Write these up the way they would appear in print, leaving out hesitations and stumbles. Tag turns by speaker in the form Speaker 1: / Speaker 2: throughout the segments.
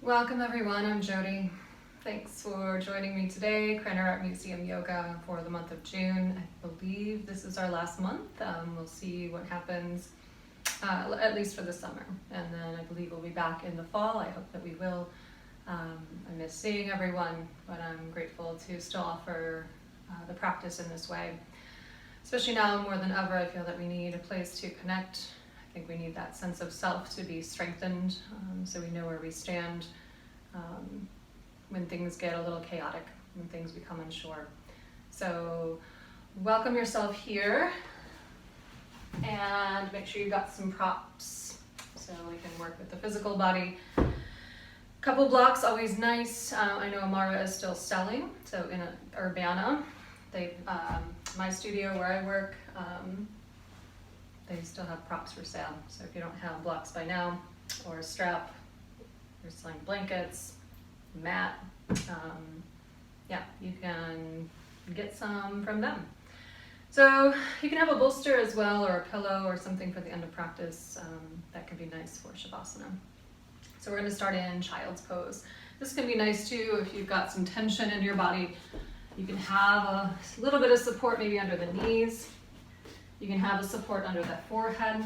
Speaker 1: Welcome everyone, I'm Jodi. Thanks for joining me today, Krannert Art Museum Yoga for the month of June. I believe this is our last month. We'll see what happens, at least for the summer. And then I believe we'll be back in the fall. I hope that we will. I miss seeing everyone, but I'm grateful to still offer the practice in this way. Especially now more than ever, I feel that we need a place to connect. I think we need that sense of self to be strengthened, so we know where we stand when things get a little chaotic, when things become unsure. So welcome yourself here, and make sure you've got some props so we can work with the physical body. Couple blocks, always nice. I know Amara is still selling, so in Urbana, my studio where I work, they still have props for sale. So if you don't have blocks by now, or a strap, you're selling blankets, mat, yeah, you can get some from them. So you can have a bolster as well, or a pillow, or something for the end of practice. That can be nice for Shavasana. So we're going to start in Child's Pose. This can be nice too if you've got some tension in your body. You can have a little bit of support maybe under the knees. You can have a support under the forehead.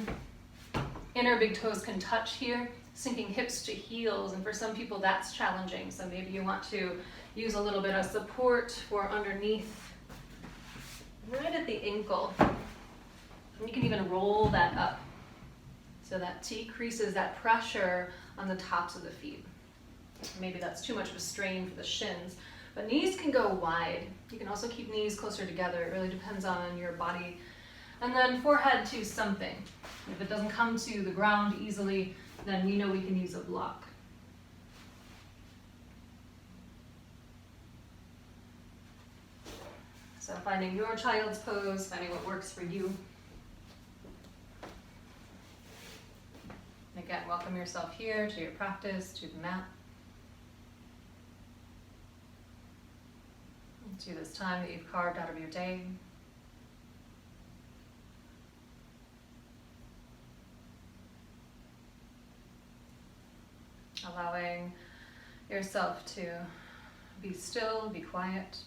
Speaker 1: Inner big toes can touch here, sinking hips to heels, and for some people that's challenging. So maybe you want to use a little bit of support for underneath, right at the ankle. And you can even roll that up so that decreases that pressure on the tops of the feet. Maybe that's too much of a strain for the shins, but knees can go wide. You can also keep knees closer together. It really depends on your body. And then forehead to something. If it doesn't come to the ground easily, then we know we can use a block. So finding your child's pose, finding what works for you. And again, welcome yourself here to your practice, to the mat. To this time that you've carved out of your day. Allowing yourself to be still, be quiet,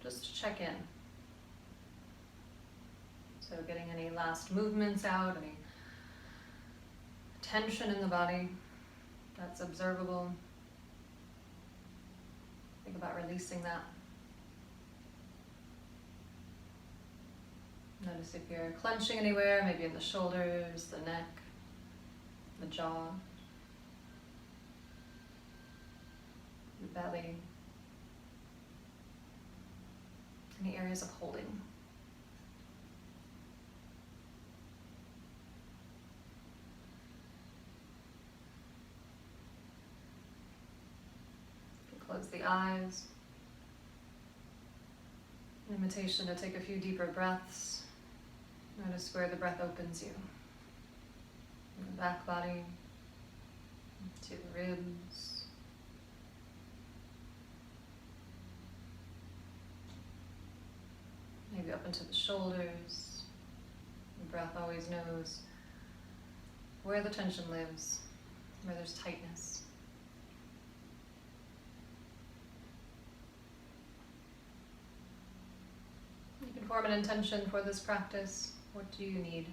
Speaker 1: just to check in. So getting any last movements out, any tension in the body that's observable. Think about releasing that. Notice if you're clenching anywhere, maybe in the shoulders, the neck, the jaw. The belly, any areas of holding. You can close the eyes. An invitation to take a few deeper breaths. Notice where the breath opens you. In the back body, to the ribs. Maybe up into the shoulders. The breath always knows where the tension lives, where there's tightness. You can form an intention for this practice. What do you need?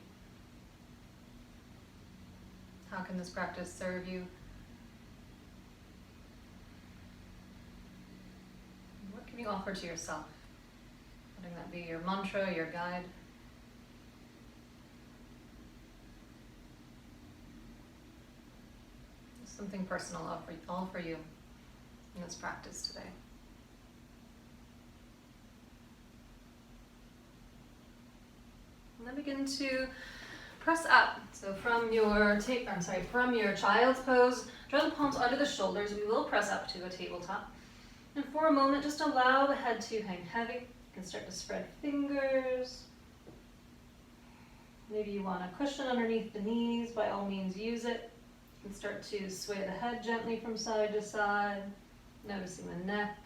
Speaker 1: How can this practice serve you? What can you offer to yourself? Letting that be your mantra, your guide. Something personal all for you in this practice today. And then begin to press up. So from your child's pose, draw the palms under the shoulders. We will press up to a tabletop. And for a moment, just allow the head to hang heavy. You can start to spread fingers. Maybe you want a cushion underneath the knees. By all means, use it. You can start to sway the head gently from side to side, noticing the neck.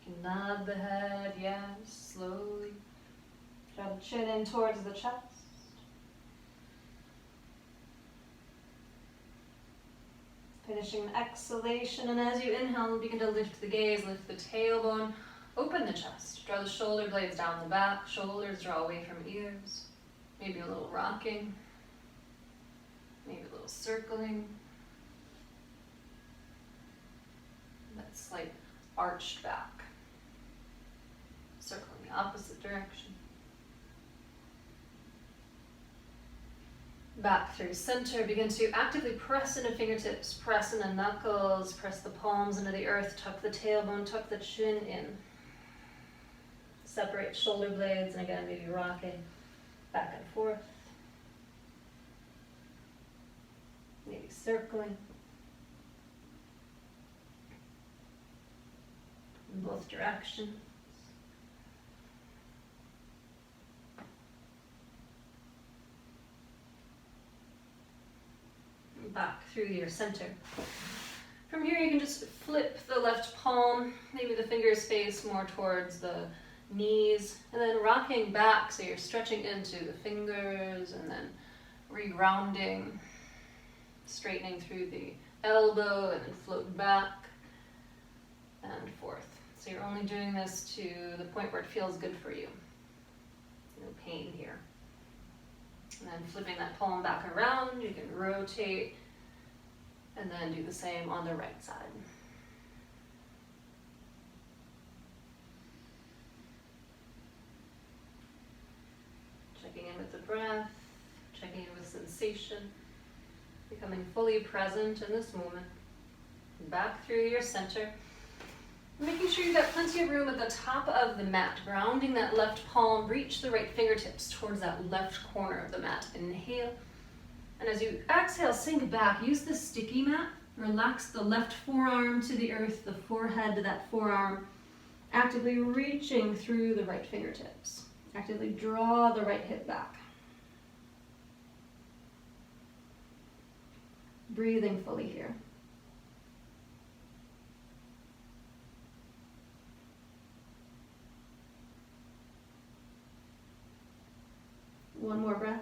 Speaker 1: You can nod the head, yes, slowly. Draw the chin in towards the chest. Finishing an exhalation, and as you inhale, begin to lift the gaze, lift the tailbone, open the chest. Draw the shoulder blades down the back, shoulders draw away from ears. Maybe a little rocking, maybe a little circling. That slight arched back, circling the opposite direction. Back through center, begin to actively press into fingertips, press into knuckles, press the palms into the earth, tuck the tailbone, tuck the chin in. Separate shoulder blades, and again, maybe rocking back and forth. Maybe circling. In both directions. Back through your center. From here you can just flip the left palm, maybe the fingers face more towards the knees, and then rocking back so you're stretching into the fingers, and then re-rounding, straightening through the elbow, and then float back and forth. So you're only doing this to the point where it feels good for you. No pain here. And then flipping that palm back around, you can rotate and then do the same on the right side. Checking in with the breath, checking in with sensation, becoming fully present in this moment. Back through your center. Making sure you've got plenty of room at the top of the mat, grounding that left palm, reach the right fingertips towards that left corner of the mat. Inhale, and as you exhale, sink back. Use the sticky mat. Relax the left forearm to the earth, the forehead to that forearm, actively reaching through the right fingertips. Actively draw the right hip back. Breathing fully here. One more breath.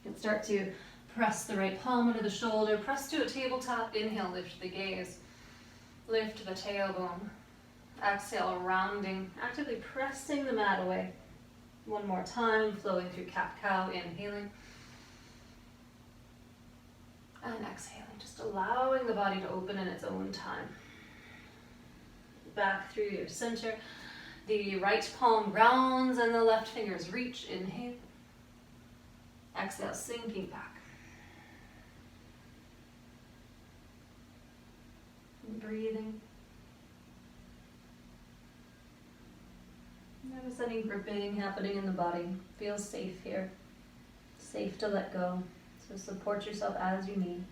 Speaker 1: You can start to press the right palm under the shoulder, press to a tabletop, inhale, lift the gaze, lift the tailbone, exhale, rounding, actively pressing the mat away. One more time, flowing through cat-cow, inhaling, and exhaling, just allowing the body to open in its own time. Back through your center. The right palm grounds and the left fingers reach. Inhale. Exhale, sinking back. Breathing. Notice any gripping happening in the body. Feel safe here. Safe to let go. So support yourself as you need.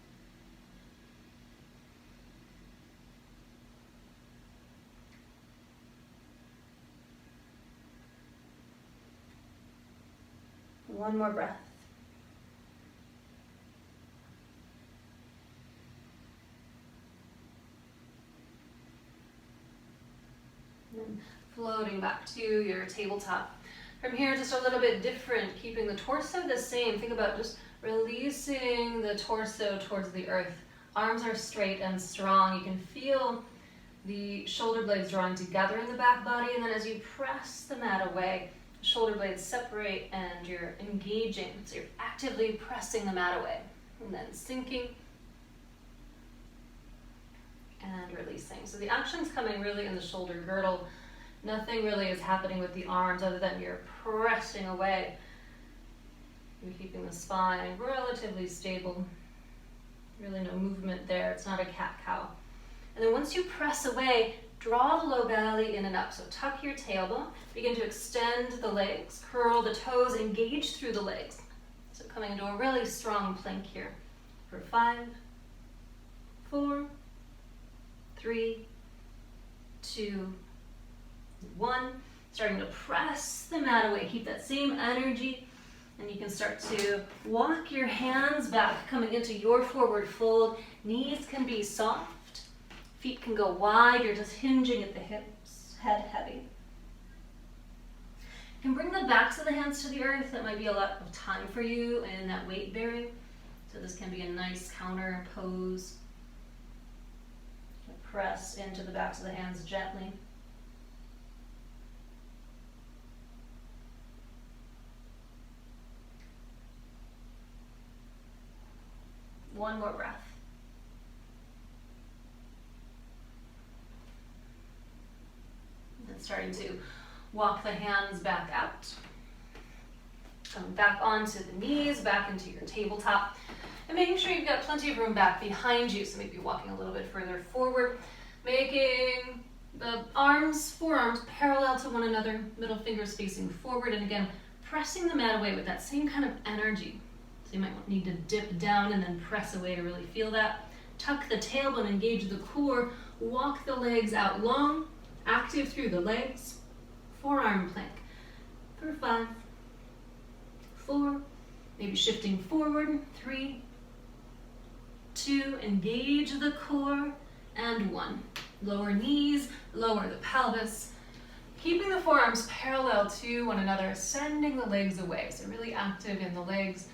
Speaker 1: One more breath. And floating back to your tabletop. From here, just a little bit different, keeping the torso the same. Think about just releasing the torso towards the earth. Arms are straight and strong. You can feel the shoulder blades drawing together in the back body, and then as you press the mat away, shoulder blades separate and you're engaging. So you're actively pressing the mat away. And then sinking and releasing. So the action's coming really in the shoulder girdle. Nothing really is happening with the arms other than you're pressing away. You're keeping the spine relatively stable. Really no movement there. It's not a cat-cow. And then once you press away, draw the low belly in and up. So tuck your tailbone, begin to extend the legs, curl the toes, engage through the legs. So coming into a really strong plank here for 5, 4, 3, 2, 1. Starting to press the mat away. Keep that same energy, and you can start to walk your hands back, coming into your forward fold. Knees can be soft. Feet can go wide. You're just hinging at the hips, head heavy. You can bring the backs of the hands to the earth. That might be a lot of time for you in that weight bearing. So this can be a nice counter pose. Press into the backs of the hands gently. One more breath. And then starting to walk the hands back out. Come back onto the knees, back into your tabletop. And making sure you've got plenty of room back behind you, so maybe walking a little bit further forward. Making the arms, forearms parallel to one another, middle fingers facing forward, and again, pressing the mat away with that same kind of energy. So you might need to dip down and then press away to really feel that. Tuck the tailbone, engage the core, walk the legs out long, active through the legs, forearm plank for 5, 4, maybe shifting forward, 3, 2, engage the core, and 1. Lower knees, lower the pelvis, keeping the forearms parallel to one another, sending the legs away. So really active in the legs.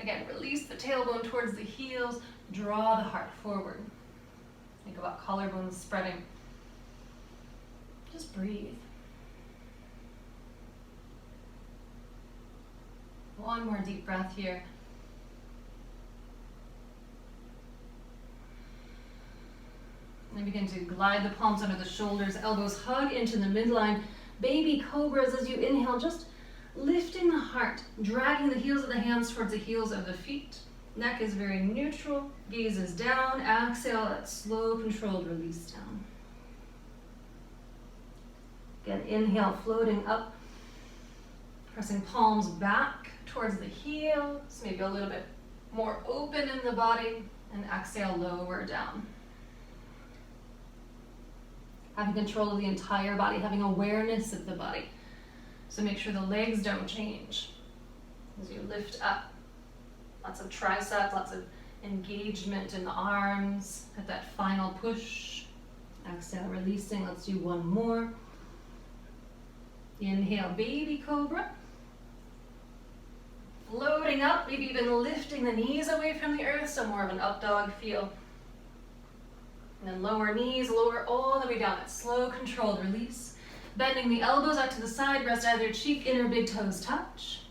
Speaker 1: Again, release the tailbone towards the heels, draw the heart forward. Think about collarbones spreading. Just breathe. One more deep breath here. And begin to glide the palms under the shoulders, elbows hug into the midline. Baby cobras as you inhale, just lifting the heart, dragging the heels of the hands towards the heels of the feet. Neck is very neutral, gaze is down. Exhale, that slow, controlled release down. Again, inhale, floating up, pressing palms back towards the heels, maybe a little bit more open in the body, and exhale, lower down. Having control of the entire body, having awareness of the body. So make sure the legs don't change as you lift up. Lots of triceps, lots of engagement in the arms. At that final push. Exhale, releasing. Let's do one more. Inhale, baby cobra. Floating up, maybe even lifting the knees away from the earth, so more of an up dog feel. And then lower knees, lower all the way down. That slow, controlled release. Bending the elbows out to the side, rest either cheek, inner big toes touch.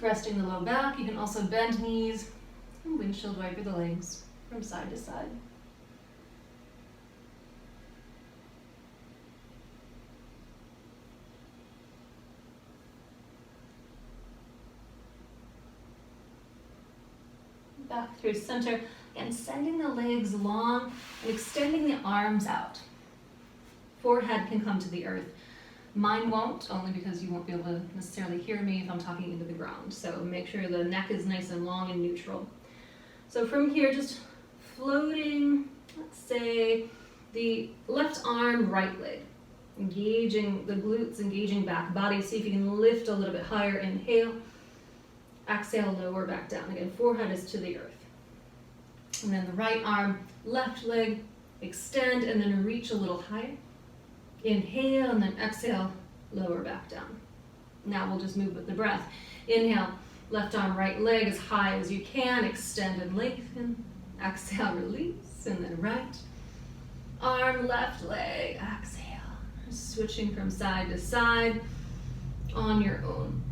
Speaker 1: Resting the low back. You can also bend knees and windshield wiper the legs from side to side. Back through center. And sending the legs long and extending the arms out. Forehead can come to the earth. Mine won't, only because you won't be able to necessarily hear me if I'm talking into the ground. So make sure the neck is nice and long and neutral. So from here, just floating, let's say, the left arm, right leg. Engaging the glutes, engaging back body. See if you can lift a little bit higher. Inhale. Exhale, lower back down. Again, forehead is to the earth. And then the right arm, left leg, extend and then reach a little higher. Inhale and then exhale, lower back down. Now we'll just move with the breath. Inhale, left arm, right leg as high as you can, extend and lengthen. Exhale, release, and then right. Arm, left leg, exhale. Switching from side to side on your own.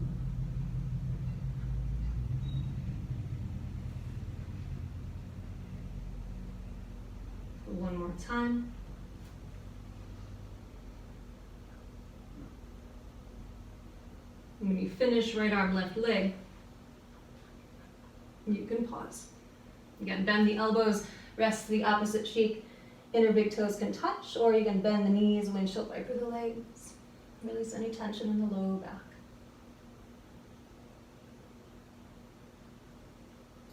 Speaker 1: One more time. When you finish, right arm, left leg, you can pause. Again, bend the elbows, rest the opposite cheek. Inner big toes can touch, or you can bend the knees, windshield wiper the legs. Release any tension in the low back.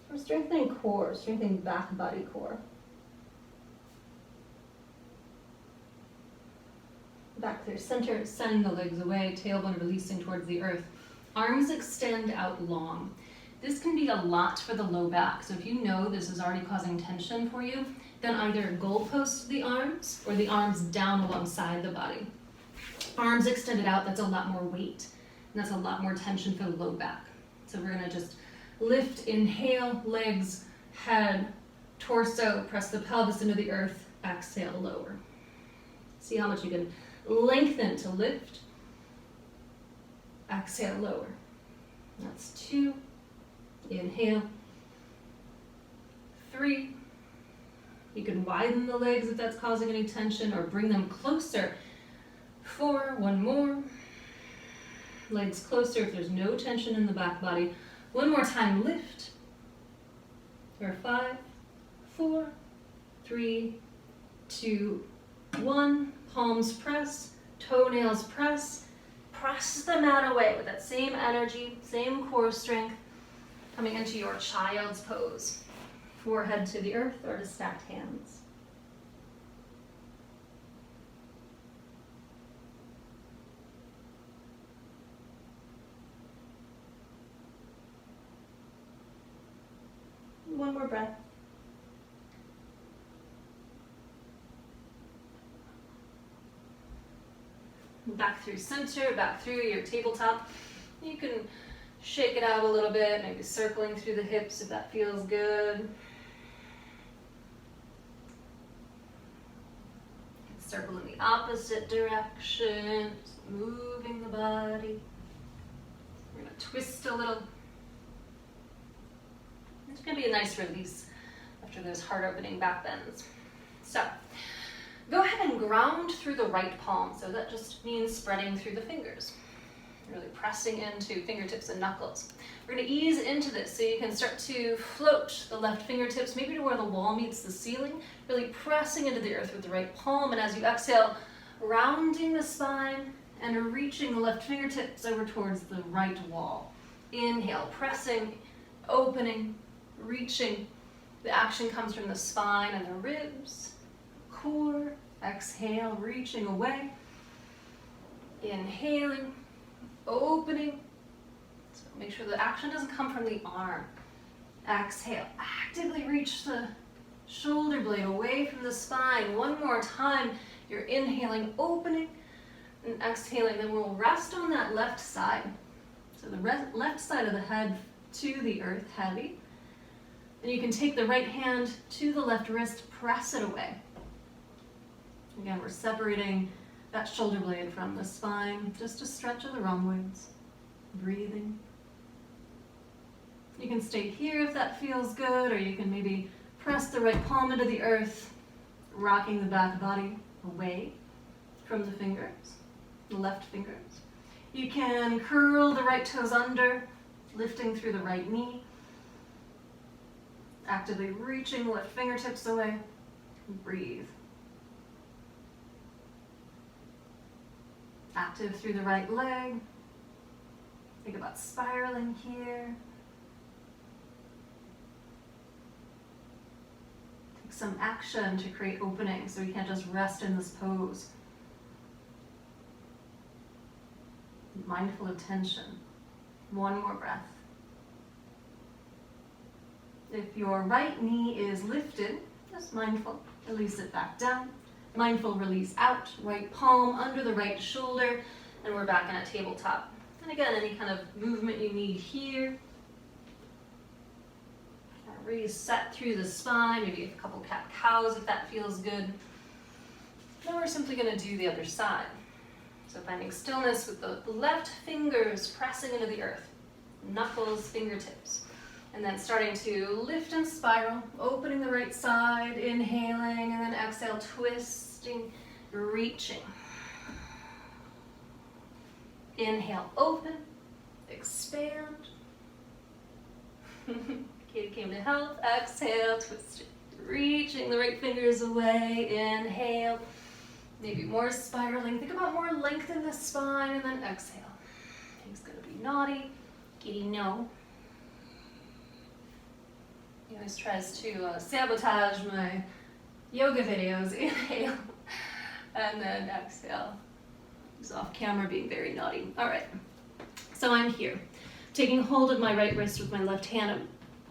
Speaker 1: We're strengthening core, strengthening back body core. Back through center, send the legs away, tailbone releasing towards the earth. Arms extend out long. This can be a lot for the low back, so if you know this is already causing tension for you, then either goalpost the arms or the arms down alongside the body. Arms extended out, that's a lot more weight. And that's a lot more tension for the low back. So we're gonna just lift, inhale, legs, head, torso, press the pelvis into the earth, exhale, lower. See how much you can lengthen to lift. Exhale, lower. That's 2. Inhale. 3. You can widen the legs if that's causing any tension or bring them closer. 4. One more. Legs closer if there's no tension in the back body. One more time, lift. Or 5, 4, 3, 2, 1. Palms press, toenails press. Press the mat away with that same energy, same core strength, coming into your child's pose. Forehead to the earth or to stacked hands. One more breath. Back through center, back through your tabletop. You can shake it out a little bit, maybe circling through the hips if that feels good. Circle in the opposite direction, just moving the body. We're gonna twist a little. It's gonna be a nice release after those heart opening back bends. So, go ahead and ground through the right palm. So that just means spreading through the fingers. Really pressing into fingertips and knuckles. We're gonna ease into this so you can start to float the left fingertips, maybe to where the wall meets the ceiling, really pressing into the earth with the right palm. And as you exhale, rounding the spine and reaching the left fingertips over towards the right wall. Inhale, pressing, opening, reaching. The action comes from the spine and the ribs, core. Exhale, reaching away. Inhaling, opening. So make sure the action doesn't come from the arm. Exhale, actively reach the shoulder blade away from the spine. One more time. You're inhaling, opening, and exhaling. Then we'll rest on that left side. So the left side of the head to the earth, heavy. And you can take the right hand to the left wrist, press it away. Again, we're separating that shoulder blade from the spine, just a stretch of the rhomboids. Breathing. You can stay here if that feels good, or you can maybe press the right palm into the earth, rocking the back body away from the fingers, the left fingers. You can curl the right toes under, lifting through the right knee. Actively reaching the left fingertips away. Breathe. Active through the right leg. Think about spiraling here. Take some action to create opening so you can't just rest in this pose. Mindful of tension. One more breath. If your right knee is lifted, just mindful, release it back down. Mindful release out, right palm under the right shoulder, and we're back in a tabletop. And again, any kind of movement you need here. Reset through the spine, maybe a couple cat-cows if that feels good. Then we're simply going to do the other side. So finding stillness with the left fingers pressing into the earth, knuckles, fingertips. And then starting to lift and spiral, opening the right side, inhaling, and then exhale, twisting, reaching. Inhale, open, expand. Kid came to health, exhale, twist, reaching the right fingers away, inhale. Maybe more spiraling, think about more length in the spine, and then exhale. Things gonna be naughty, kitty no. He always tries to sabotage my yoga videos. Inhale, and then exhale. He's off camera being very naughty. All right, so I'm here, taking hold of my right wrist with my left hand. I'm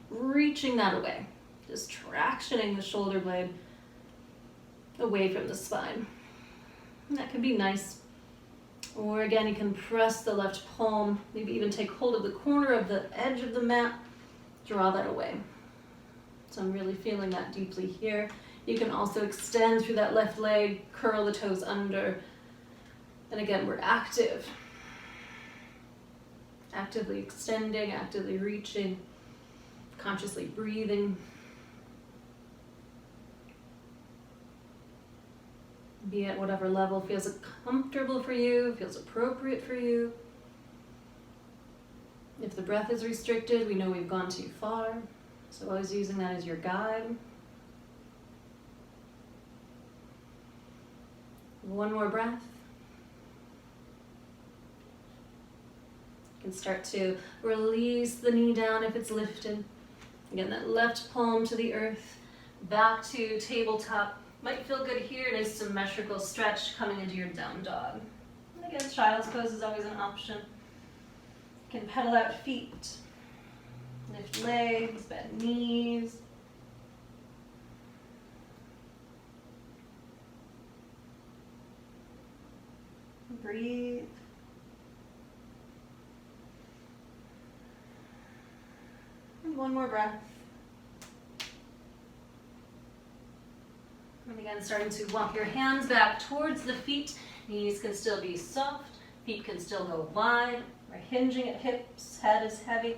Speaker 1: reaching that away, just tractioning the shoulder blade away from the spine. And that can be nice Or again, you can press the left palm, maybe even take hold of the corner of the edge of the mat, draw that away. So I'm really feeling that deeply here. You can also extend through that left leg, curl the toes under. And again, we're active. Actively extending, actively reaching, consciously breathing. Be at whatever level feels comfortable for you, feels appropriate for you. If the breath is restricted, we know we've gone too far. So always using that as your guide. One more breath. You can start to release the knee down if it's lifted. Again, that left palm to the earth, back to tabletop. Might feel good here, nice symmetrical stretch coming into your down dog. And again, child's pose is always an option. You can pedal out feet, lift legs, bend knees. Breathe. And one more breath. And again, starting to walk your hands back towards the feet. Knees can still be soft. Feet can still go wide. We're hinging at hips. Head is heavy.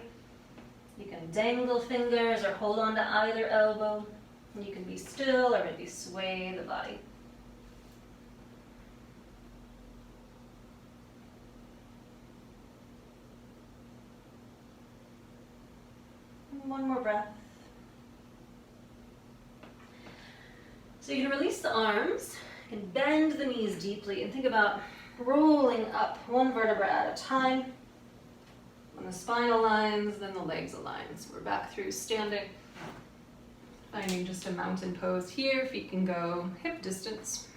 Speaker 1: You can dangle fingers or hold on to either elbow. And you can be still or maybe sway the body. And one more breath. So you can release the arms, you can bend the knees deeply and think about rolling up one vertebra at a time. When the spine aligns, then the legs align. So we're back through standing. Finding just a mountain pose here. Feet can go hip distance.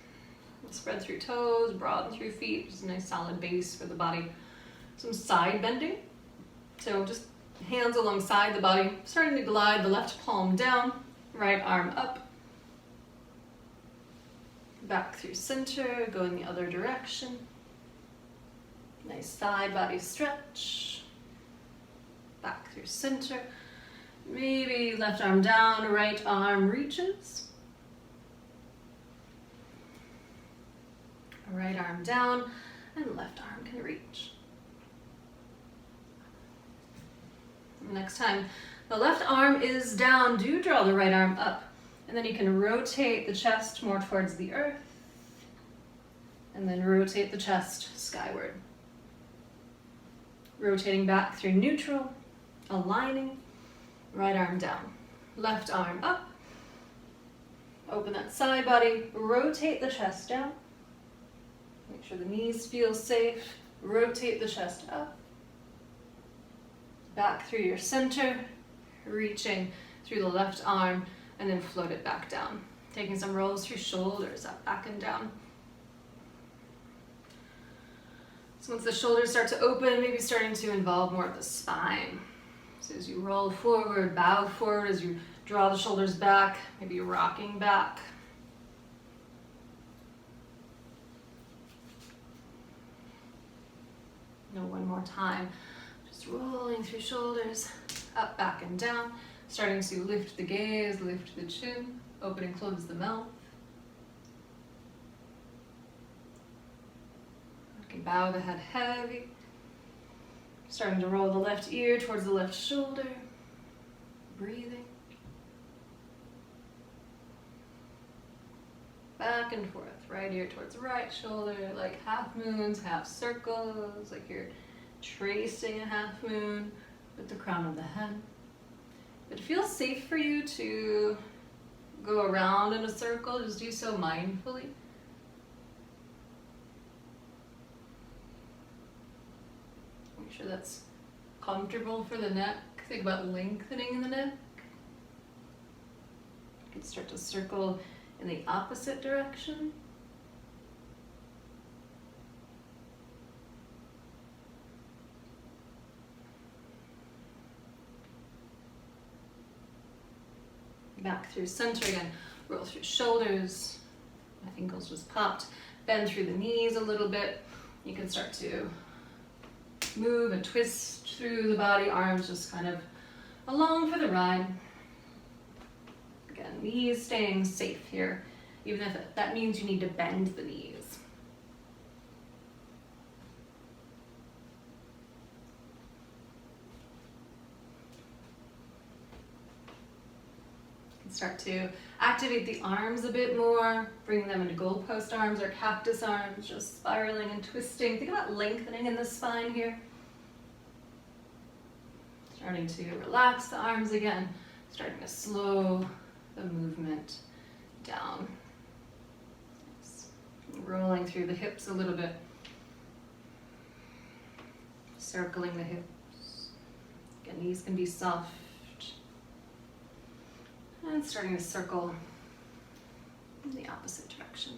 Speaker 1: Spread through toes, broaden through feet. Just a nice solid base for the body. Some side bending. So just hands alongside the body, starting to glide the left palm down, right arm up. Back through center, go in the other direction. Nice side body stretch. Back through center. Maybe left arm down, right arm reaches. Right arm down, and left arm can reach. Next time the left arm is down, do draw the right arm up. And then you can rotate the chest more towards the earth. And then rotate the chest skyward. Rotating back through neutral, aligning, right arm down, left arm up. Open that side body, rotate the chest down. Make sure the knees feel safe. Rotate the chest up. Back through your center, reaching through the left arm, and then float it back down. Taking some rolls through shoulders, up, back, and down. So once the shoulders start to open, maybe starting to involve more of the spine. So as you roll forward, bow forward, as you draw the shoulders back, maybe rocking back. And one more time. Just rolling through shoulders, up, back, and down. Starting to lift the gaze, lift the chin, open and close the mouth. You can bow the head heavy. Starting to roll the left ear towards the left shoulder. Breathing. Back and forth, right ear towards right shoulder, like half moons, half circles, like you're tracing a half moon with the crown of the head. If it feels safe for you to go around in a circle, just do so mindfully. Make sure that's comfortable for the neck. Think about lengthening the neck. You can start to circle in the opposite direction. Back through center again, roll through shoulders, my ankles just popped, bend through the knees a little bit, You can start to move and twist through the body, arms just kind of along for the ride. Again, knees staying safe here, even if that means you need to bend the knees. Start to activate the arms a bit more, bring them into goalpost arms or cactus arms, just spiraling and twisting. Think about lengthening in the spine here. Starting to relax the arms again, starting to slow the movement down. Rolling through the hips a little bit. Circling the hips. Again, knees can be soft. And starting to circle in the opposite direction.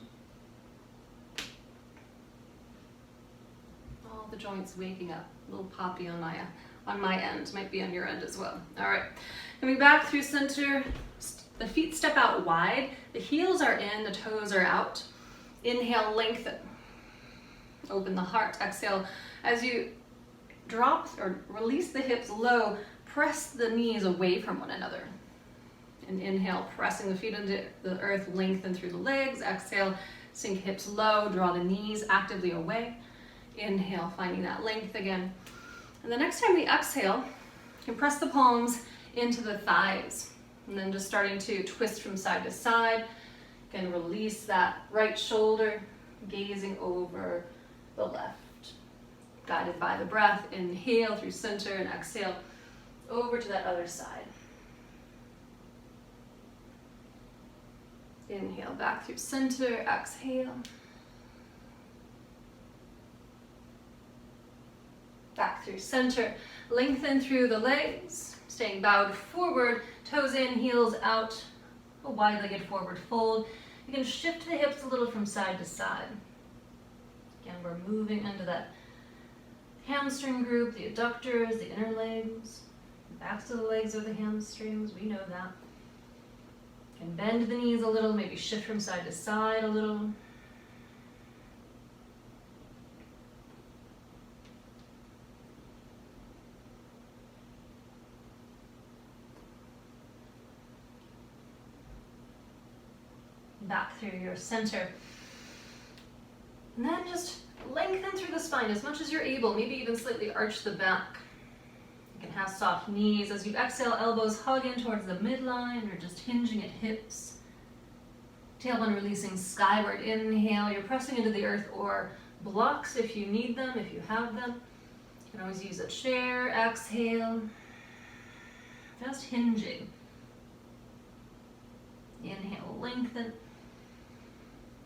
Speaker 1: All the joints waking up. A little poppy on my end, might be on your end as well. All right, coming back through center, the feet step out wide, the heels are in, the toes are out. Inhale, lengthen. Open the heart, exhale. As you drop or release the hips low, press the knees away from one another. And inhale, pressing the feet into the earth, lengthen through the legs. Exhale, sink hips low, draw the knees actively away. Inhale, finding that length again. And the next time we exhale, you can press the palms into the thighs. And then just starting to twist from side to side. Again, release that right shoulder, gazing over the left. Guided by the breath, inhale through center and exhale over to that other side. Inhale back through center, exhale. Back through center, lengthen through the legs, staying bowed forward, toes in, heels out, a wide-legged forward fold. You can shift the hips a little from side to side. Again, we're moving into that hamstring group, the adductors, the inner legs. The backs of the legs are the hamstrings, we know that. And bend the knees a little, maybe shift from side to side a little. Back through your center. And then just lengthen through the spine as much as you're able, maybe even slightly arch the back. You can have soft knees. As you exhale, elbows hug in towards the midline or just hinging at hips. Tailbone releasing skyward. Inhale, you're pressing into the earth or blocks if you need them, if you have them. You can always use a chair. Exhale. Just hinging. Inhale, lengthen.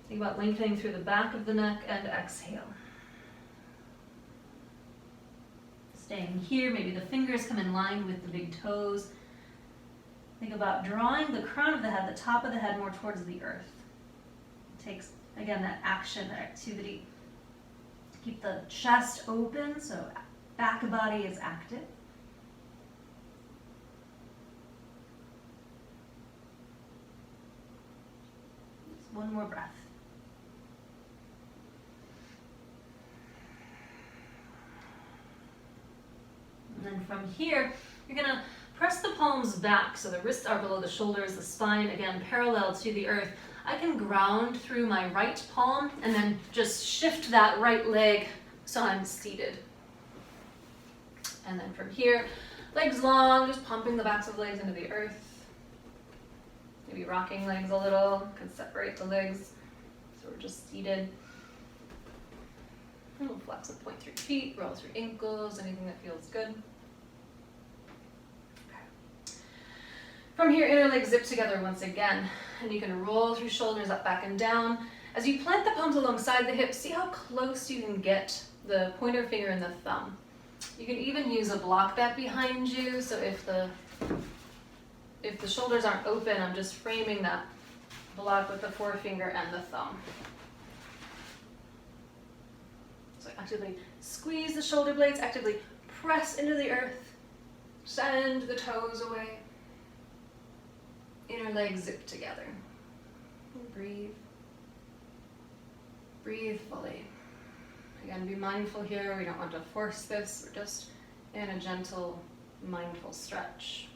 Speaker 1: Think about lengthening through the back of the neck and exhale. Staying here, maybe the fingers come in line with the big toes. Think about drawing the crown of the head, the top of the head more towards the earth. It takes, again, that action, that activity. Keep the chest open, so back body is active. Just one more breath. And then from here, you're going to press the palms back so the wrists are below the shoulders, the spine, again, parallel to the earth. I can ground through my right palm and then just shift that right leg so I'm seated. And then from here, legs long, just pumping the backs of the legs into the earth. Maybe rocking legs a little, can separate the legs. So we're just seated. And we'll flex and point through feet, roll through ankles, anything that feels good. Okay. From here, inner legs zip together once again. And you can roll through shoulders up, back, and down. As you plant the palms alongside the hips, see how close you can get the pointer finger and the thumb. You can even use a block mat behind you, so if the shoulders aren't open, I'm just framing that block with the forefinger and the thumb. So actively squeeze the shoulder blades, actively press into the earth, send the toes away. Inner legs zip together. And breathe. Breathe fully. Again, be mindful here. We don't want to force this. We're just in a gentle, mindful stretch.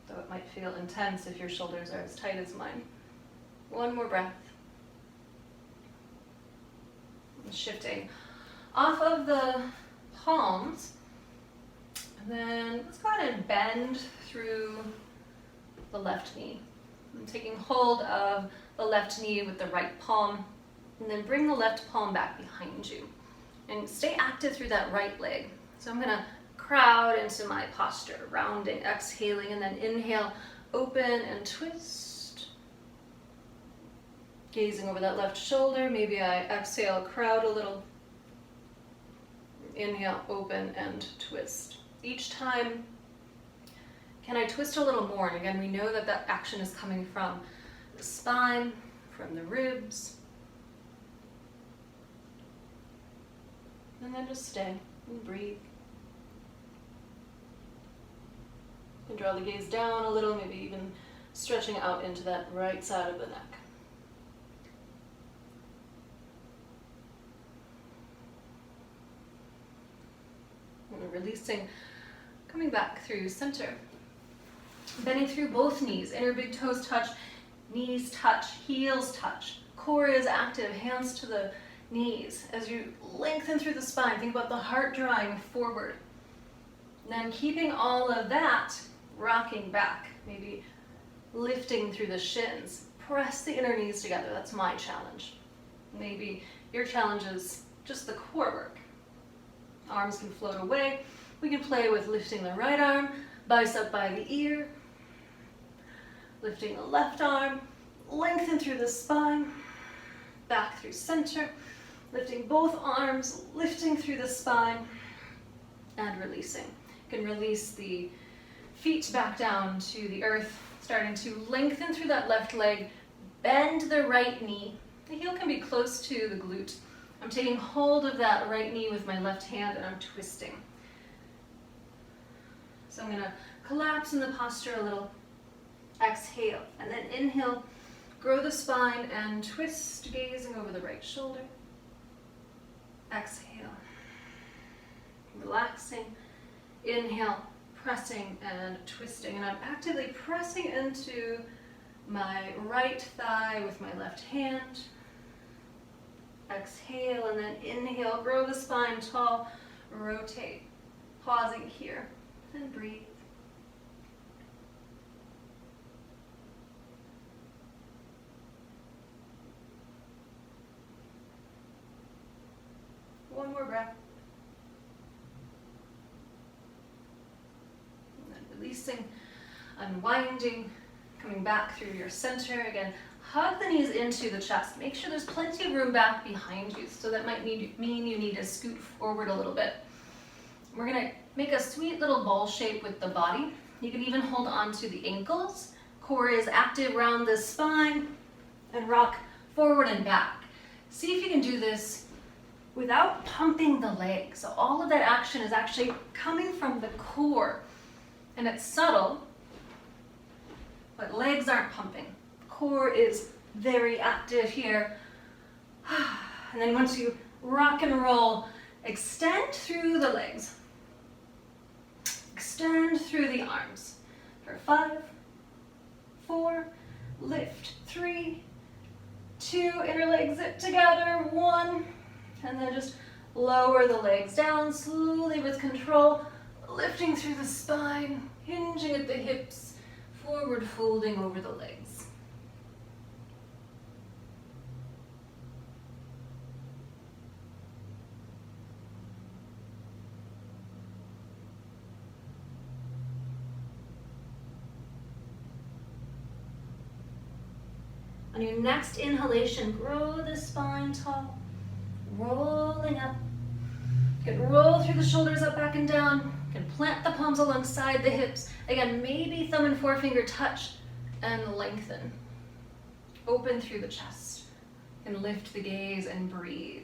Speaker 1: Though it might feel intense if your shoulders are as tight as mine. One more breath. Shifting off of the palms. And then let's go ahead and bend through the left knee. I'm taking hold of the left knee with the right palm, and then bring the left palm back behind you. And stay active through that right leg. So I'm gonna crowd into my posture, rounding, exhaling, and then inhale, open and twist. Gazing over that left shoulder, maybe I exhale, crowd a little. Inhale, open and twist. Each time, can I twist a little more? And again, we know that that action is coming from the spine, from the ribs. And then just stay and breathe. And draw the gaze down a little, maybe even stretching out into that right side of the neck. And releasing, coming back through center. Bending through both knees, inner big toes touch, knees touch, heels touch. Core is active, hands to the knees. As you lengthen through the spine, think about the heart drawing forward. Then keeping all of that, rocking back, maybe lifting through the shins. Press the inner knees together, that's my challenge. Maybe your challenge is just the core work. Arms can float away. We can play with lifting the right arm, bicep by the ear. Lifting the left arm, lengthen through the spine, back through center. Lifting both arms, lifting through the spine, and releasing. You can release the feet back down to the earth, starting to lengthen through that left leg, bend the right knee. The heel can be close to the glute. I'm taking hold of that right knee with my left hand and I'm twisting. So I'm gonna collapse in the posture a little, exhale, and then inhale, grow the spine and twist, gazing over the right shoulder. Exhale, relaxing, inhale, pressing and twisting, and I'm actively pressing into my right thigh with my left hand. Exhale, and then inhale, grow the spine tall, rotate, pausing here, and breathe. One more breath. And then releasing, unwinding, coming back through your center. Again, hug the knees into the chest. Make sure there's plenty of room back behind you. So that might mean you need to scoot forward a little bit. We're gonna make a sweet little ball shape with the body. You can even hold on to the ankles. Core is active around the spine, and rock forward and back. See if you can do this without pumping the legs. So all of that action is actually coming from the core. And it's subtle, but legs aren't pumping. Core is very active here. And then once you rock and roll, extend through the legs. Extend through the arms. For 5, 4, lift, 3, 2, inner leg zip together, 1, and then just lower the legs down slowly with control, lifting through the spine, hinging at the hips, forward folding over the legs. On your next inhalation, grow the spine tall, rolling up. You can roll through the shoulders up, back, and down. You can plant the palms alongside the hips. Again, maybe thumb and forefinger touch and lengthen. Open through the chest and lift the gaze and breathe.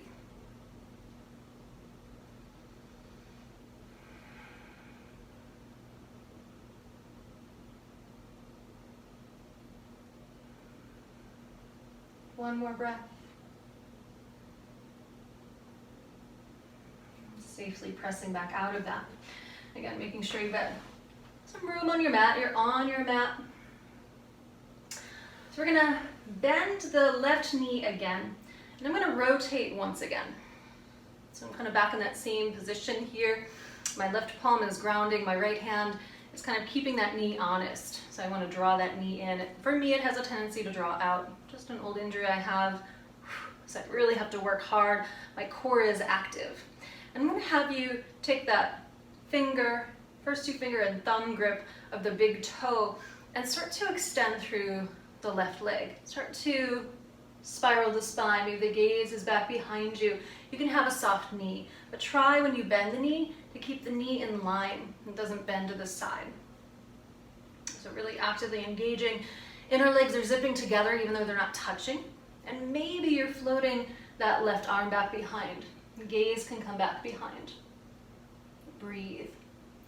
Speaker 1: One more breath. Safely pressing back out of that. Again, making sure you've got some room on your mat. You're on your mat. So we're gonna bend the left knee again, and I'm gonna rotate once again. So I'm kind of back in that same position here. My left palm is grounding, my right hand is kind of keeping that knee honest. So I want to draw that knee in. For me, it has a tendency to draw out. Just an old injury I have. So I really have to work hard. My core is active. And I'm going to have you take that finger, first two finger and thumb grip of the big toe, and start to extend through the left leg. Start to spiral the spine. Maybe the gaze is back behind you. You can have a soft knee, but try when you bend the knee to keep the knee in line. It doesn't bend to the side. So really actively engaging. Inner legs are zipping together even though they're not touching. And maybe you're floating that left arm back behind. Gaze can come back behind. Breathe.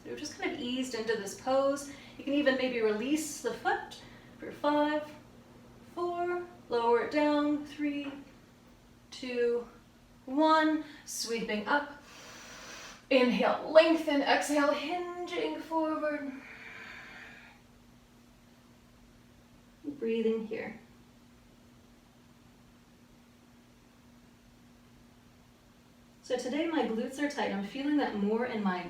Speaker 1: So we've just kind of eased into this pose. You can even maybe release the foot for 5, 4, lower it down, 3, 2, 1, sweeping up. Inhale, lengthen, exhale, hinging forward. Breathing here. So today my glutes are tight. I'm feeling that more in my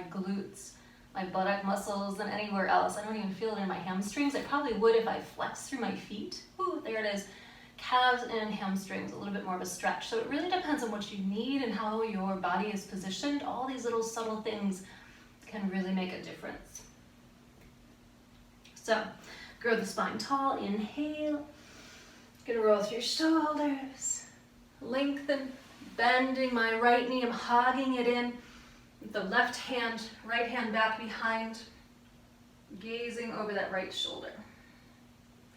Speaker 1: glutes, my buttock muscles than anywhere else. I don't even feel it in my hamstrings. I probably would if I flex through my feet. Ooh, there it is. Calves and hamstrings, a little bit more of a stretch. So it really depends on what you need and how your body is positioned. All these little subtle things can really make a difference. So grow the spine tall, inhale. Gonna roll through your shoulders. Lengthen, bending my right knee, I'm hogging it in. The left hand, right hand back behind. Gazing over that right shoulder.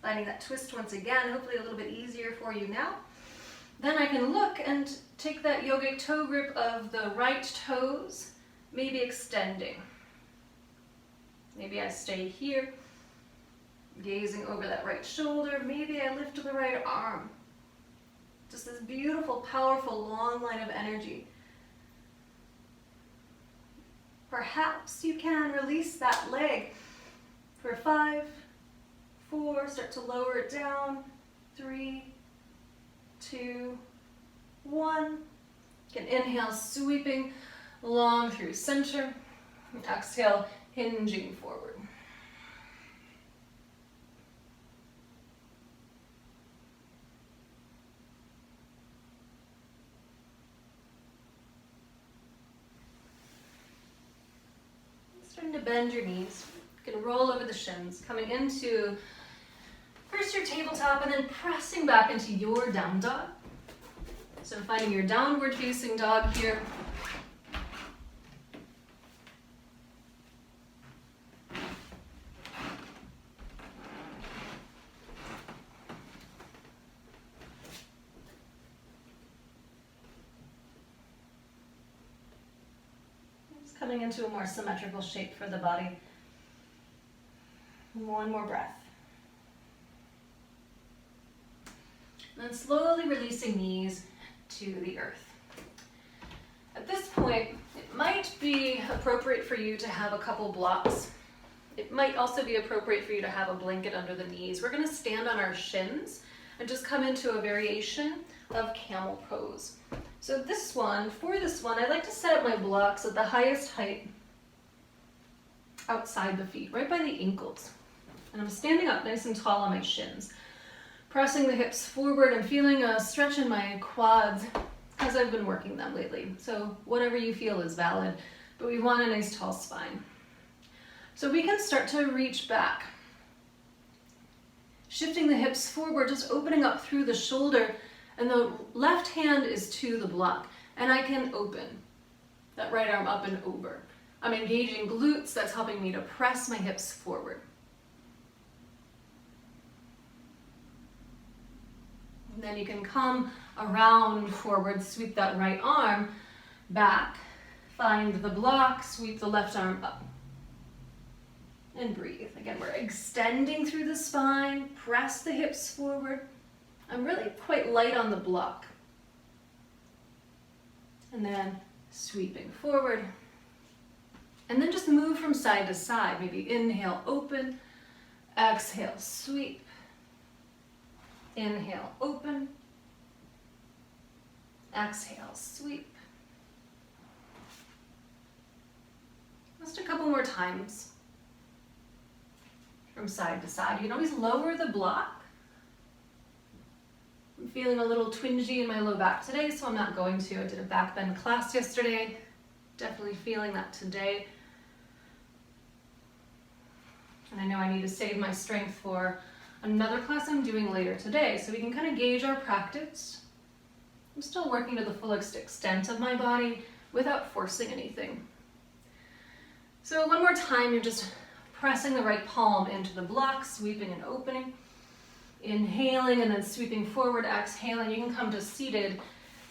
Speaker 1: Finding that twist once again, hopefully a little bit easier for you now. Then I can look and take that yogic toe grip of the right toes, maybe extending. Maybe I stay here, gazing over that right shoulder. Maybe I lift the right arm. Just this beautiful, powerful, long line of energy. Perhaps you can release that leg for 5, 4, start to lower it down, 3, 2, 1. You can inhale, sweeping long through center, and exhale, hinging forward. Starting to bend your knees. You can roll over the shins, coming into first your tabletop and then pressing back into your down dog. So finding your downward facing dog here. Just coming into a more symmetrical shape for the body. One more breath. And then slowly releasing knees to the earth. At this point, it might be appropriate for you to have a couple blocks. It might also be appropriate for you to have a blanket under the knees. We're going to stand on our shins and just come into a variation of Camel Pose. So for this one, I like to set up my blocks at the highest height outside the feet, right by the ankles. And I'm standing up nice and tall on my shins. Pressing the hips forward and feeling a stretch in my quads as I've been working them lately. So whatever you feel is valid, but we want a nice tall spine. So we can start to reach back. Shifting the hips forward, just opening up through the shoulder, and the left hand is to the block. And I can open that right arm up and over. I'm engaging glutes, that's helping me to press my hips forward. And then you can come around forward, sweep that right arm back, find the block, sweep the left arm up. And breathe. Again, we're extending through the spine, press the hips forward, I'm really quite light on the block. And then sweeping forward. And then just move from side to side. Maybe inhale, open. Exhale, sweep. Inhale, open. Exhale, sweep. Just a couple more times. From side to side. You can always lower the block. I'm feeling a little twingy in my low back today, so I'm not going to. I did a back bend class yesterday. Definitely feeling that today. And I know I need to save my strength for another class I'm doing later today, so we can kind of gauge our practice. I'm still working to the fullest extent of my body without forcing anything. So one more time, you're just pressing the right palm into the block, sweeping and opening. Inhaling and then sweeping forward, exhaling. You can come to seated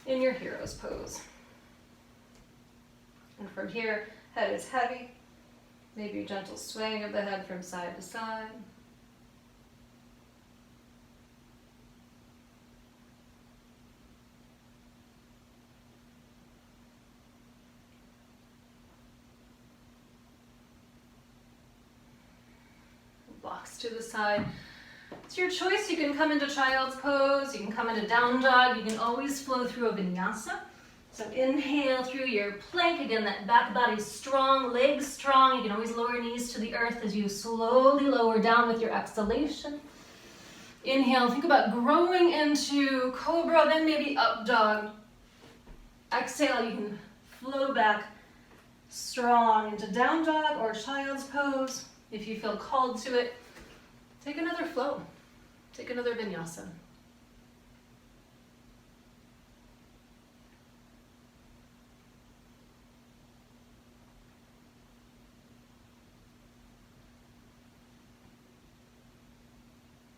Speaker 1: in your hero's pose. And from here, head is heavy. Maybe a gentle swaying of the head from side to side. Blocks to the side. It's your choice. You can come into child's pose, you can come into down dog, you can always flow through a vinyasa. So inhale through your plank. Again, that back body strong, legs strong. You can always lower knees to the earth as you slowly lower down with your exhalation. Inhale, think about growing into cobra, then maybe up dog. Exhale, you can flow back strong into down dog or child's pose. If you feel called to it, take another flow. Take another vinyasa.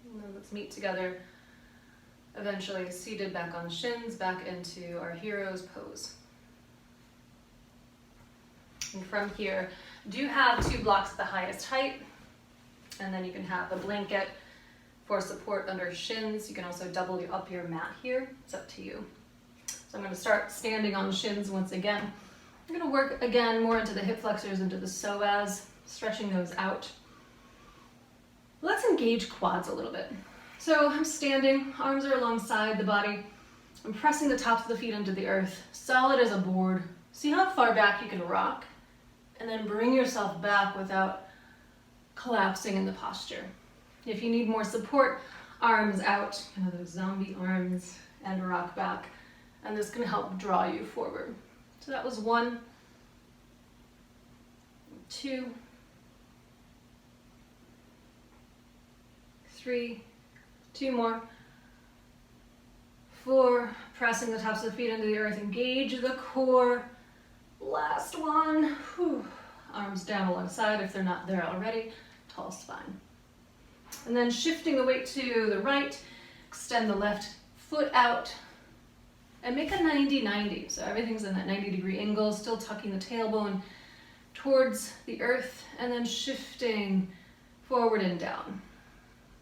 Speaker 1: And then let's meet together, eventually seated back on shins, back into our hero's pose. And from here, do have 2 blocks at the highest height, and then you can have the blanket for support under shins. You can also double up your mat here. It's up to you. So I'm going to start standing on shins once again. I'm going to work again more into the hip flexors, into the psoas, stretching those out. Let's engage quads a little bit. So I'm standing, arms are alongside the body. I'm pressing the tops of the feet into the earth, solid as a board. See how far back you can rock? And then bring yourself back without collapsing in the posture. If you need more support, arms out, kind of those zombie arms, and rock back. And this can help draw you forward. So that was 1, 2, 3, 2 more, 4, pressing the tops of the feet into the earth, engage the core. Last one. Whew. Arms down alongside if they're not there already. Tall spine. And then shifting the weight to the right, extend the left foot out, and make a 90-90. So everything's in that 90-degree angle, still tucking the tailbone towards the earth, and then shifting forward and down.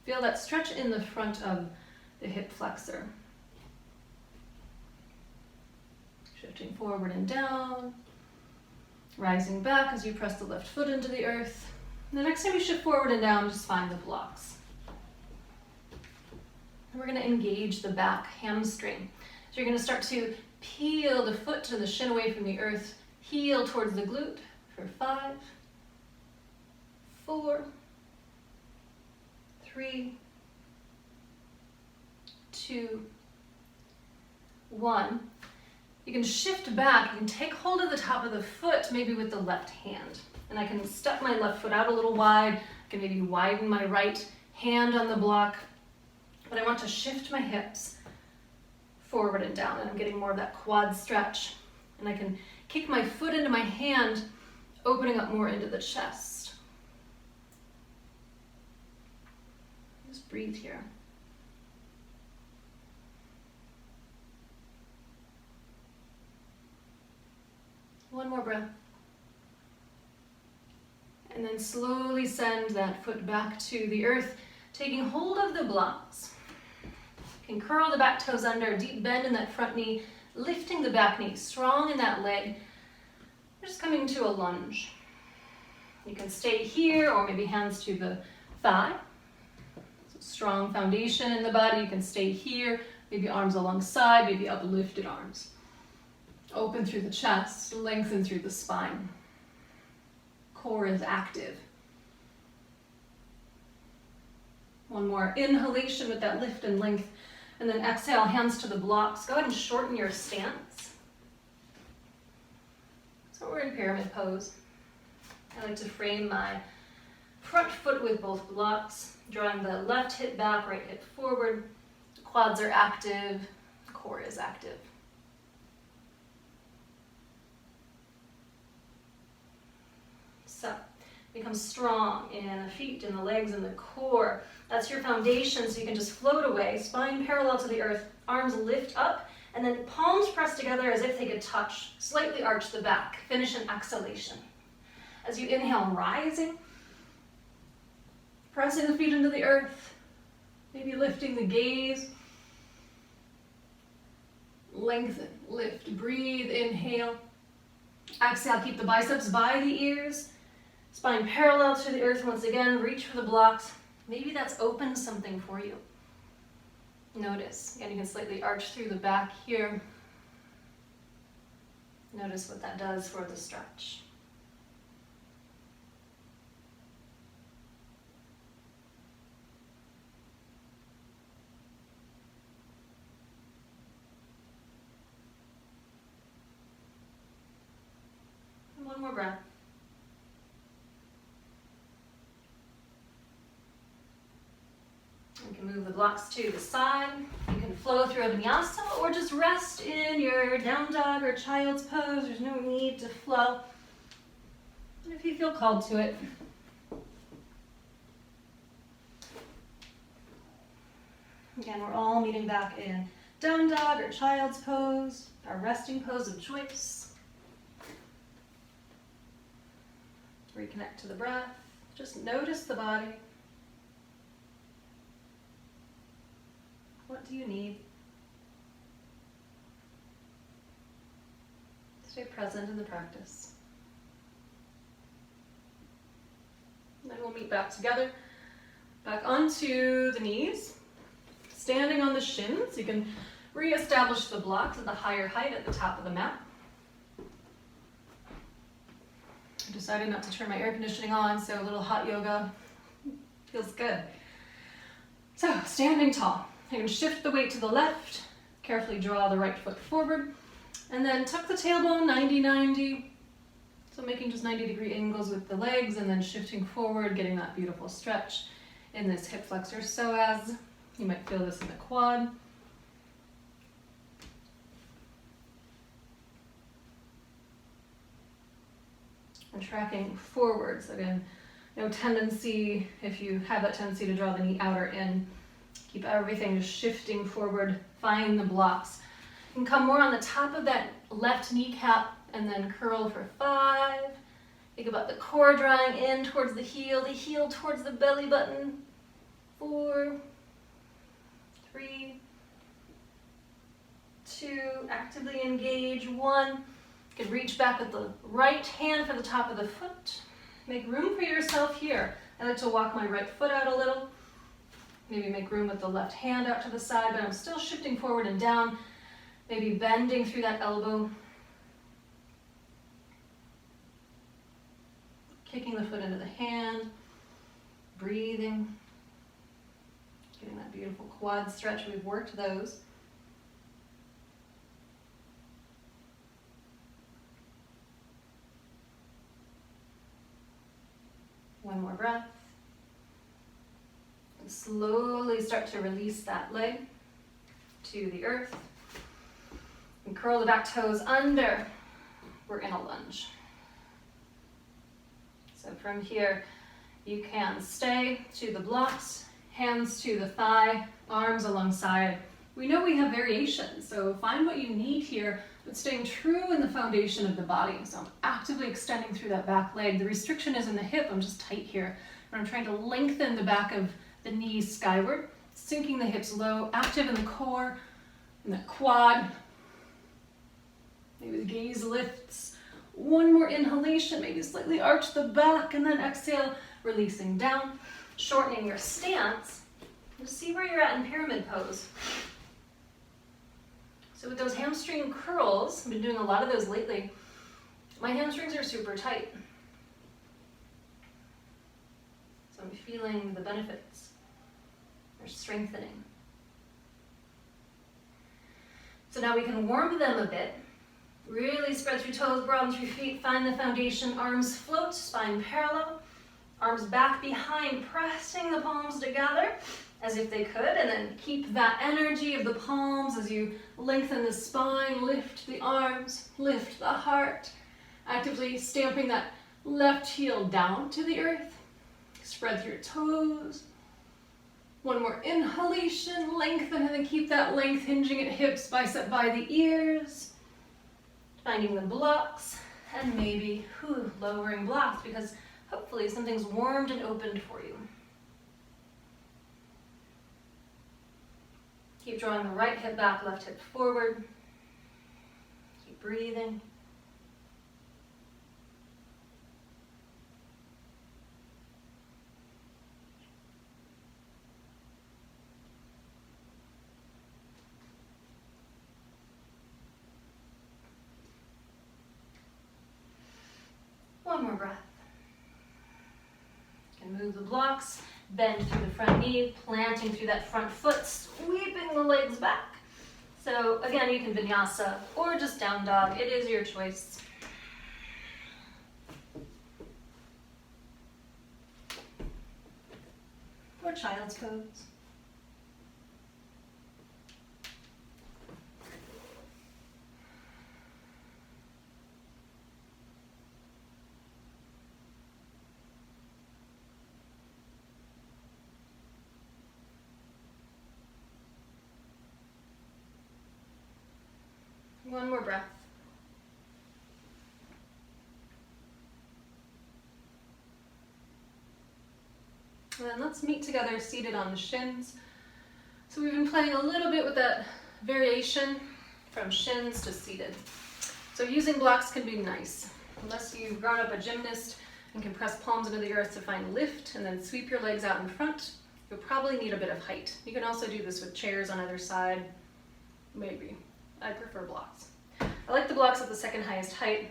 Speaker 1: Feel that stretch in the front of the hip flexor. Shifting forward and down. Rising back as you press the left foot into the earth. And the next time you shift forward and down, just find the blocks. And we're going to engage the back hamstring. So you're going to start to peel the foot to the shin away from the earth, heel towards the glute for 5, 4, 3, 2, 1. You can shift back, you can take hold of the top of the foot, maybe with the left hand. And I can step my left foot out a little wide. I can maybe widen my right hand on the block. But I want to shift my hips forward and down, and I'm getting more of that quad stretch. And I can kick my foot into my hand, opening up more into the chest. Just breathe here. One more breath. And then slowly send that foot back to the earth, taking hold of the blocks. You can curl the back toes under, deep bend in that front knee, lifting the back knee, strong in that leg. We're just coming to a lunge. You can stay here or maybe hands to the thigh. So strong foundation in the body. You can stay here, maybe arms alongside, maybe uplifted arms. Open through the chest, lengthen through the spine. Core is active. One more inhalation with that lift and length, and then exhale, hands to the blocks. Go ahead and shorten your stance. So we're in pyramid pose. I like to frame my front foot with both blocks, drawing the left hip back, right hip forward. Quads are active, core is active. So become strong in the feet, in the legs, in the core. That's your foundation, so you can just float away, spine parallel to the earth, arms lift up, and then palms press together as if they could touch. Slightly arch the back. Finish an exhalation. As you inhale, rising, pressing the feet into the earth, maybe lifting the gaze. Lengthen, lift, breathe, inhale. Exhale, keep the biceps by the ears. Spine parallel to the earth once again, reach for the blocks. Maybe that's opened something for you. Notice, again, you can slightly arch through the back here. Notice what that does for the stretch. And one more breath. You can move the blocks to the side. You can flow through a vinyasa or just rest in your down dog or child's pose. There's no need to flow. And if you feel called to it. Again, we're all meeting back in down dog or child's pose, our resting pose of choice. Reconnect to the breath. Just notice the body. What do you need? Stay present in the practice. And then we'll meet back together. Back onto the knees. Standing on the shins. You can re-establish the blocks at the higher height at the top of the mat. I decided not to turn my air conditioning on, so a little hot yoga feels good. So, standing tall. You can shift the weight to the left, carefully draw the right foot forward, and then tuck the tailbone 90-90. So making just 90-degree angles with the legs and then shifting forward, getting that beautiful stretch in this hip flexor psoas. You might feel this in the quad. And tracking forwards. Again, no tendency, if you have that tendency to draw the knee out or in, keep everything just shifting forward, find the blocks. You can come more on the top of that left kneecap and then curl for 5. Think about the core drawing in towards the heel towards the belly button. 4, 3, 2, actively engage. 1. You can reach back with the right hand for the top of the foot. Make room for yourself here. I like to walk my right foot out a little. Maybe make room with the left hand out to the side, but I'm still shifting forward and down. Maybe bending through that elbow. Kicking the foot into the hand. Breathing. Getting that beautiful quad stretch. We've worked those. One more breath. And slowly start to release that leg to the earth. And curl the back toes under. We're in a lunge. So from here, you can stay to the blocks, hands to the thigh, arms alongside. We know we have variations, so find what you need here, but staying true in the foundation of the body. So I'm actively extending through that back leg. The restriction is in the hip, I'm just tight here. But I'm trying to lengthen the back of the knees skyward. sinking the hips low, active in the core, in the quad. Maybe the gaze lifts. One more inhalation, maybe slightly arch the back, and then exhale, releasing down, shortening your stance. Just see where you're at in pyramid pose. So with those hamstring curls, I've been doing a lot of those lately, my hamstrings are super tight. So I'm feeling the benefits. They're strengthening. So now we can warm them a bit. Really spread through toes, broaden through feet, find the foundation, arms float, spine parallel, arms back behind, pressing the palms together as if they could, and then keep that energy of the palms as you lengthen the spine, lift the arms, lift the heart, actively stamping that left heel down to the earth, spread through toes. One more inhalation, lengthen, and then keep that length hinging at hips, bicep by the ears. Finding the blocks, and maybe lowering blocks because hopefully something's warmed and opened for you. Keep drawing the right hip back, left hip forward. Keep breathing. One more breath. You can move the blocks, bend through the front knee, planting through that front foot, sweeping the legs back. So again, you can vinyasa or just down dog. It is your choice. Or child's pose. One more breath. And then let's meet together seated on the shins. So we've been playing a little bit with that variation from shins to seated. So using blocks can be nice. Unless you've grown up a gymnast and can press palms into the earth to find lift and then sweep your legs out in front, you'll probably need a bit of height. You can also do this with chairs on either side, maybe. I prefer blocks. I like the blocks at the second highest height.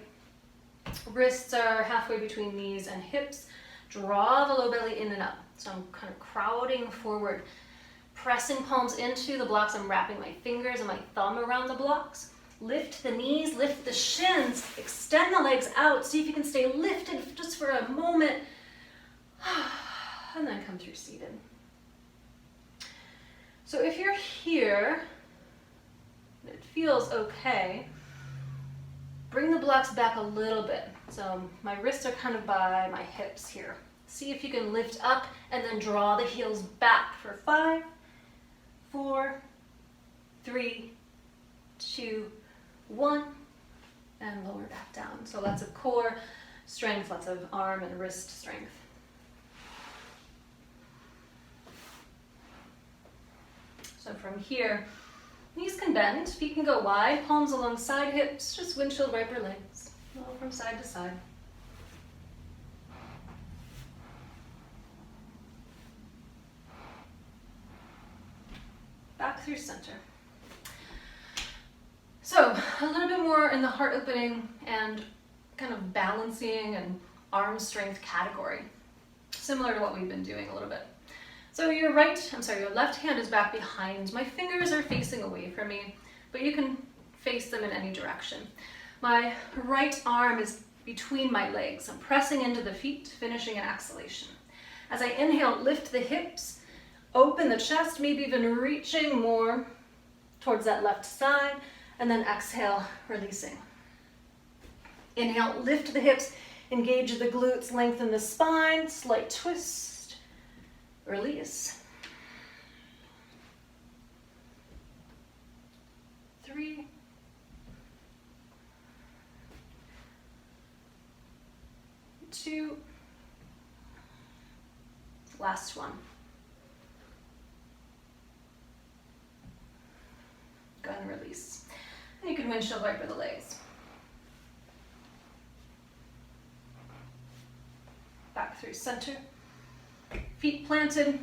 Speaker 1: Wrists are halfway between knees and hips. Draw the low belly in and up. So I'm kind of crowding forward, pressing palms into the blocks. I'm wrapping my fingers and my thumb around the blocks. Lift the knees, lift the shins, extend the legs out. See if you can stay lifted just for a moment. And then come through seated. So if you're here, it feels okay, bring the blocks back a little bit. So my wrists are kind of by my hips here. See if you can lift up and then draw the heels back for 5, 4, 3, 2, 1, and lower back down. So lots of core strength, lots of arm and wrist strength. So from here, knees can bend, feet can go wide, palms alongside hips, just windshield wiper legs, all from side to side. Back through center. So a little bit more in the heart opening and kind of balancing and arm strength category, similar to what we've been doing a little bit. So your left hand is back behind. My fingers are facing away from me, but you can face them in any direction. My right arm is between my legs. I'm pressing into the feet, finishing an exhalation. As I inhale, lift the hips, open the chest, maybe even reaching more towards that left side, and then exhale, releasing. Inhale, lift the hips, engage the glutes, lengthen the spine, slight twist. Release. 3, 2, last one. gun release. And you can windshield wiper the legs. Back through center. Feet planted.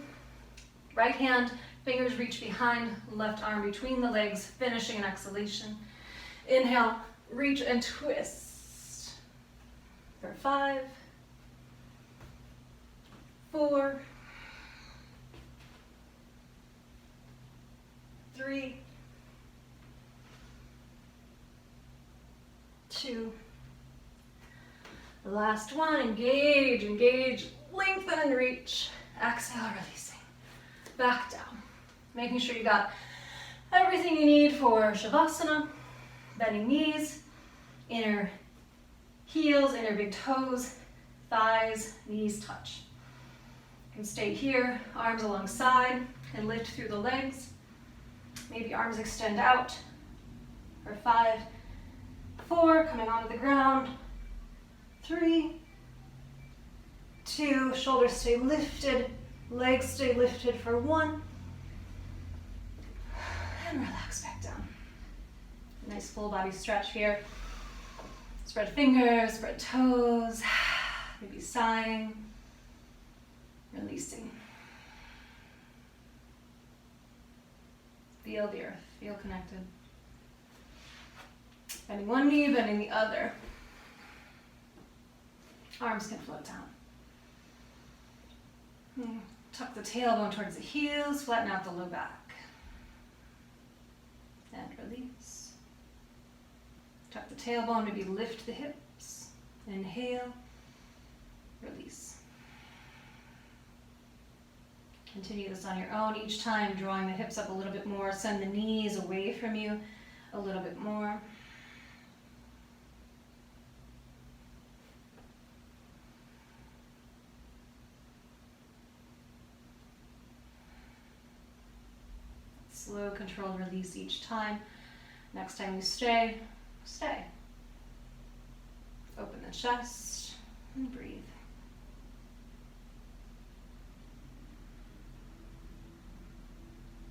Speaker 1: Right hand, fingers reach behind, left arm between the legs, finishing an exhalation. Inhale, reach and twist. For 5, 4, 3, 2. The last one, engage, engage, lengthen and reach. Exhale, releasing. Back down. Making sure you got everything you need for Shavasana. Bending knees, inner heels, inner big toes, thighs, knees touch. You can stay here, arms alongside, and lift through the legs. Maybe arms extend out. For 5, 4, coming onto the ground. 3, 2, shoulders stay lifted, legs stay lifted for 1. And relax back down. Nice full body stretch here. Spread fingers, spread toes, maybe sighing, releasing. Feel the earth, feel connected. Bending one knee, bending the other. Arms can float down. Tuck the tailbone towards the heels, flatten out the low back. And release. Tuck the tailbone, maybe lift the hips. Inhale, release. Continue this on your own, each time drawing the hips up a little bit more. Send the knees away from you a little bit more. Slow, controlled release each time. Next time you stay, stay. Open the chest and breathe.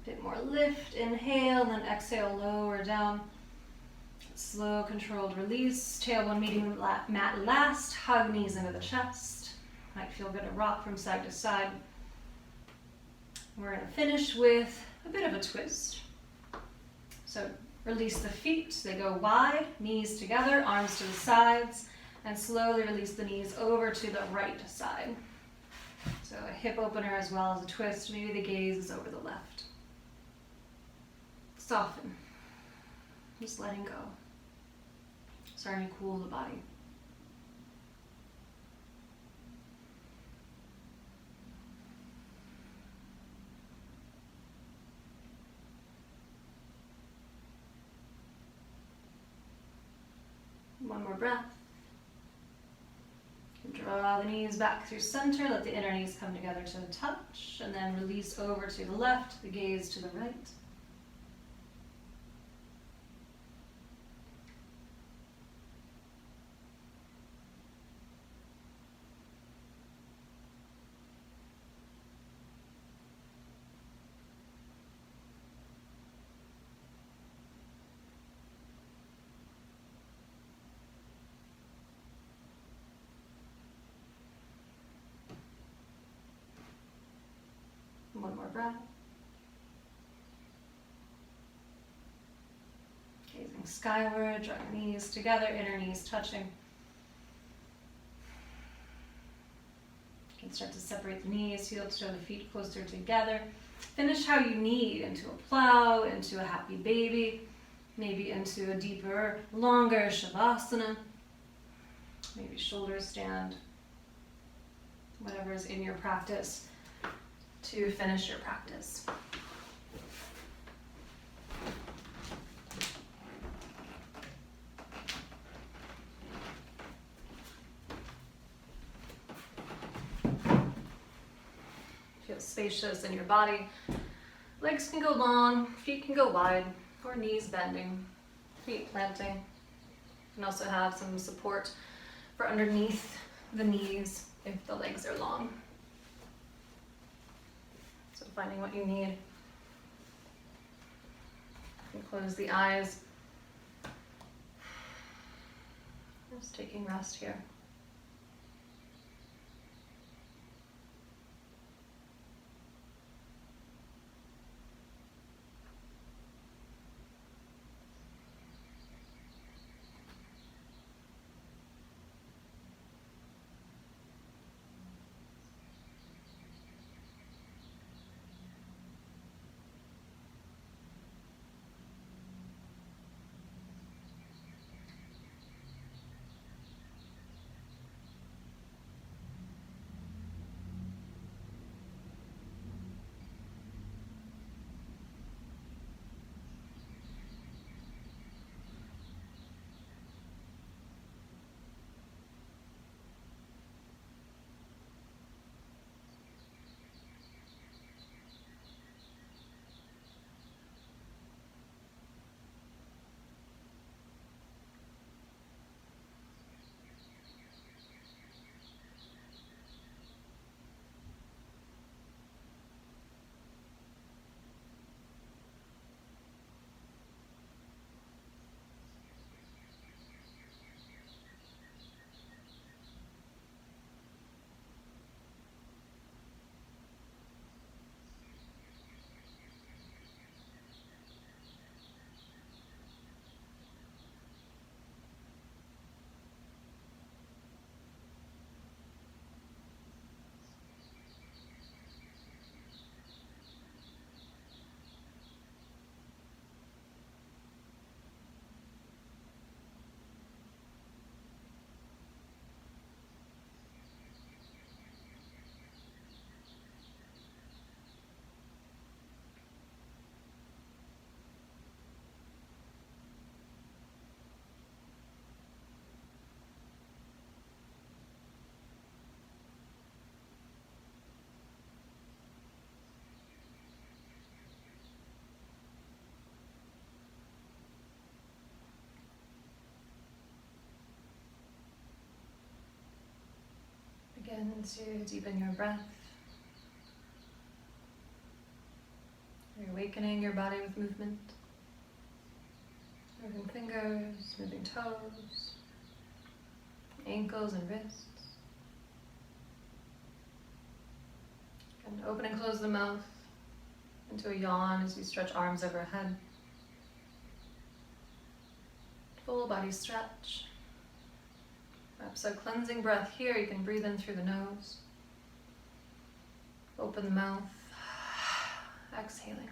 Speaker 1: Bit more lift, inhale, then exhale, lower down. Slow, controlled release. Tailbone meeting the mat last. Hug knees into the chest. Might feel good to rock from side to side. We're going to finish with a bit of a twist. So release the feet, they go wide, knees together, arms to the sides, and slowly release the knees over to the right side. So a hip opener as well as a twist, maybe the gaze is over the left. Soften, just letting go, starting to cool the body. One more breath. Draw the knees back through center, let the inner knees come together to touch, and then release over to the left, the gaze to the right. One more breath. Gazing skyward, drawing knees together, inner knees touching. You can start to separate the knees, heel to toe the feet closer together. Finish how you need, into a plow, into a happy baby, maybe into a deeper, longer Shavasana, maybe shoulder stand, whatever is in your practice to finish your practice. Feel spacious in your body. Legs can go long, feet can go wide, or knees bending, feet planting. You can also have some support for underneath the knees if the legs are long. So finding what you need. And close the eyes. Just taking rest here. Begin to deepen your breath. You're awakening your body with movement. Moving fingers, moving toes, ankles and wrists. And open and close the mouth into a yawn as you stretch arms overhead. Full body stretch. Perhaps a cleansing breath here. You can breathe in through the nose. Open the mouth. Exhaling.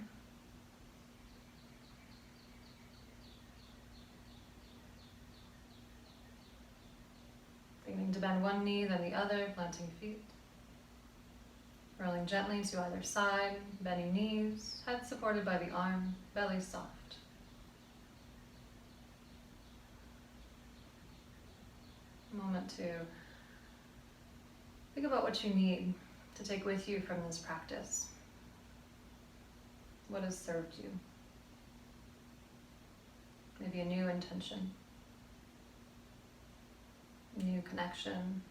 Speaker 1: Beginning to bend one knee, then the other, planting feet. Rolling gently to either side, bending knees, head supported by the arm, belly soft. A moment to think about what you need to take with you from this practice. What has served you? Maybe a new intention, a new connection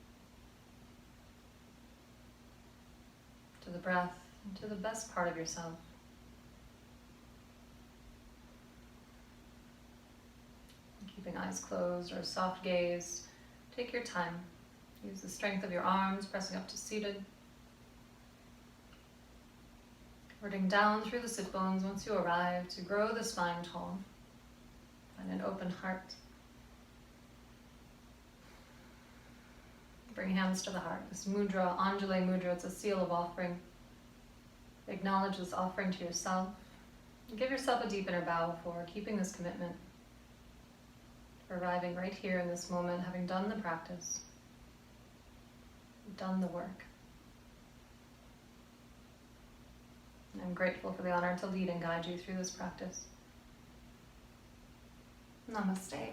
Speaker 1: to the breath, and to the best part of yourself. Keeping eyes closed or a soft gaze, take your time. Use the strength of your arms, pressing up to seated. Converting down through the sit bones once you arrive to grow the spine tall. Find an open heart. Bring hands to the heart. This mudra, Anjali mudra, it's a seal of offering. Acknowledge this offering to yourself. And give yourself a deep inner bow for keeping this commitment. For arriving right here in this moment, having done the practice. Done the work. And I'm grateful for the honor to lead and guide you through this practice. Namaste.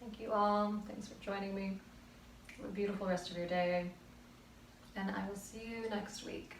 Speaker 1: Thank you all. Thanks for joining me. Have a beautiful rest of your day. And I will see you next week.